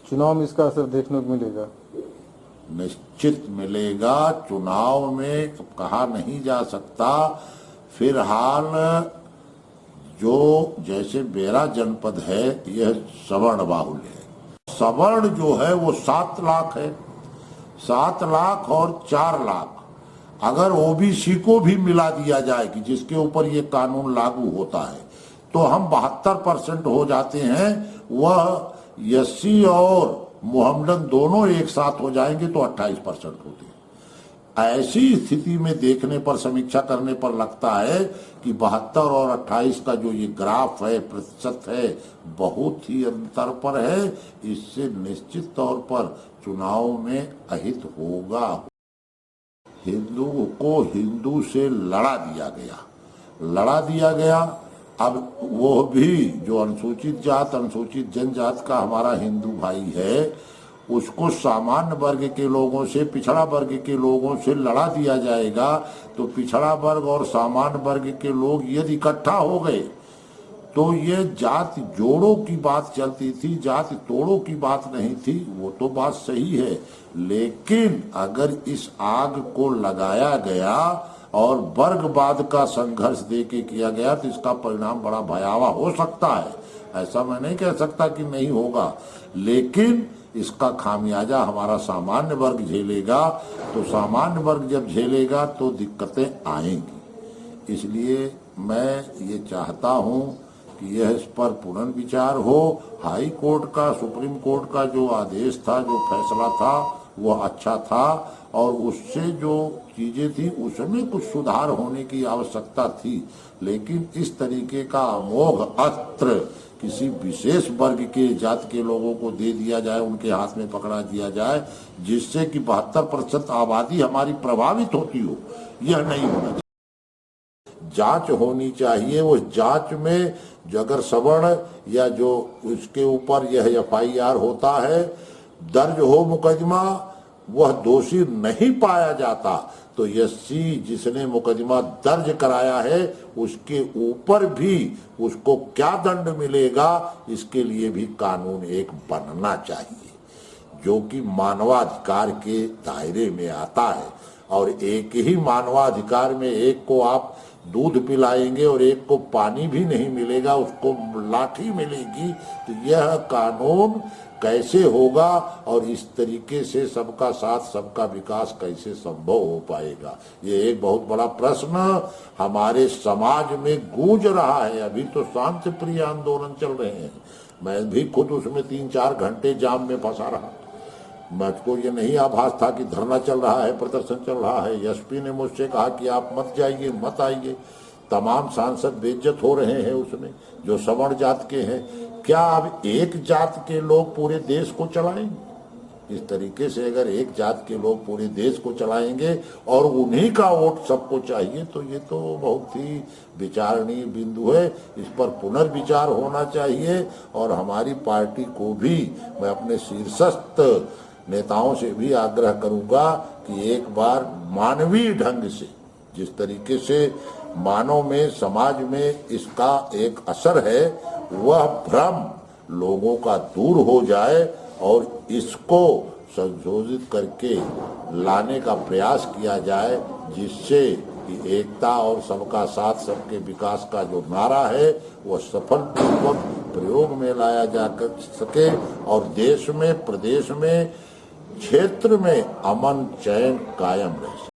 चुनाव में इसका असर देखने को मिलेगा? निश्चित मिलेगा। चुनाव में कहा नहीं जा सकता। फिलहाल जो जैसे मेरा जनपद है यह सवर्ण बाहुल्य है। सवर्ण जो है वो 7 लाख है। 7 लाख और 4 लाख अगर ओबीसी को भी मिला दिया जाए कि जिसके ऊपर ये कानून लागू होता है तो हम 72% हो जाते हैं। वह एससी और मोहम्मदन दोनों एक साथ हो जाएंगे तो 28% होते हैं। ऐसी स्थिति में देखने पर, समीक्षा करने पर लगता है कि 72 और 28 का जो ये ग्राफ है, प्रतिशत है, बहुत ही अंतर पर है। इससे निश्चित तौर पर चुनाव में अहित होगा। हिंदू को हिंदू से लड़ा दिया गया। अब वो भी जो अनुसूचित जात, अनुसूचित जनजात का हमारा हिंदू भाई है, उसको सामान्य वर्ग के लोगों से, पिछड़ा वर्ग के लोगों से लड़ा दिया जाएगा। तो पिछड़ा वर्ग और सामान्य वर्ग के लोग यदि इकट्ठा हो गए तो ये जाति जोड़ों की बात चलती थी, जाति तोड़ों की बात नहीं थी। वो तो बात सही है, लेकिन अगर इस आग को लगाया गया और वर्गवाद का संघर्ष देके किया गया तो इसका परिणाम बड़ा भयावह हो सकता है। ऐसा मैं नहीं कह सकता कि नहीं होगा, लेकिन इसका खामियाजा हमारा सामान्य वर्ग झेलेगा। तो सामान्य वर्ग जब झेलेगा तो दिक्कतें आएंगी। इसलिए मैं ये चाहता हूँ कि यह इस पर पुनर्विचार हो। हाई कोर्ट का, सुप्रीम कोर्ट का जो आदेश था, जो फैसला था, वह अच्छा था और उससे जो चीजें थी उसमें कुछ सुधार होने की आवश्यकता थी। लेकिन इस तरीके का अमोघ अस्त्र किसी विशेष वर्ग के, जात के लोगों को दे दिया जाए, उनके हाथ में पकड़ा दिया जाए, जिससे कि 72% आबादी हमारी प्रभावित होती हो, यह नहीं होना चाहिए। जांच होनी चाहिए। उस जांच में जो अगर सवर्ण या जो उसके ऊपर यह एफआईआर होता है, दर्ज हो मुकदमा, वह दोषी नहीं पाया जाता तो एससी जिसने मुकदमा दर्ज कराया है उसके ऊपर भी उसको क्या दंड मिलेगा, इसके लिए भी कानून एक बनना चाहिए जो कि मानवाधिकार के दायरे में आता है। और एक ही मानवाधिकार में एक को आप दूध पिलाएंगे और एक को पानी भी नहीं मिलेगा, उसको लाठी मिलेगी, तो यह कानून कैसे होगा और इस तरीके से सबका साथ, सबका विकास कैसे संभव हो पाएगा? ये एक बहुत बड़ा प्रश्न हमारे समाज में गूंज रहा है। अभी तो शांति प्रिय आंदोलन चल रहे हैं, मैं भी खुद उसमें 3-4 घंटे जाम में फंसा रहा। मुझको ये नहीं आभास था कि धरना चल रहा है, प्रदर्शन चल रहा है। एसपी ने मुझसे कहा कि आप मत जाइए, मत आइए। तमाम सांसद बेइज्जत हो रहे हैं उसमें, जो सवर्ण जात के हैं। क्या अब एक जात के लोग पूरे देश को चलाएंगे? इस तरीके से अगर एक जात के लोग पूरे देश को चलाएंगे और उन्हीं का वोट सबको चाहिए तो ये तो बहुत ही विचारणीय बिंदु है। इस पर पुनर्विचार होना चाहिए। और हमारी पार्टी को भी मैं अपने शीर्षस्थ नेताओं से भी आग्रह करूंगा कि एक बार मानवीय ढंग से, जिस तरीके से मानव में, समाज में इसका एक असर है, वह भ्रम लोगों का दूर हो जाए और इसको संशोधित करके लाने का प्रयास किया जाए, जिससे कि एकता और सबका साथ, सबके विकास का जो नारा है वह सफलपूर्वक प्रयोग में लाया जा सके और देश में, प्रदेश में, क्षेत्र में अमन चैन कायम रह सके।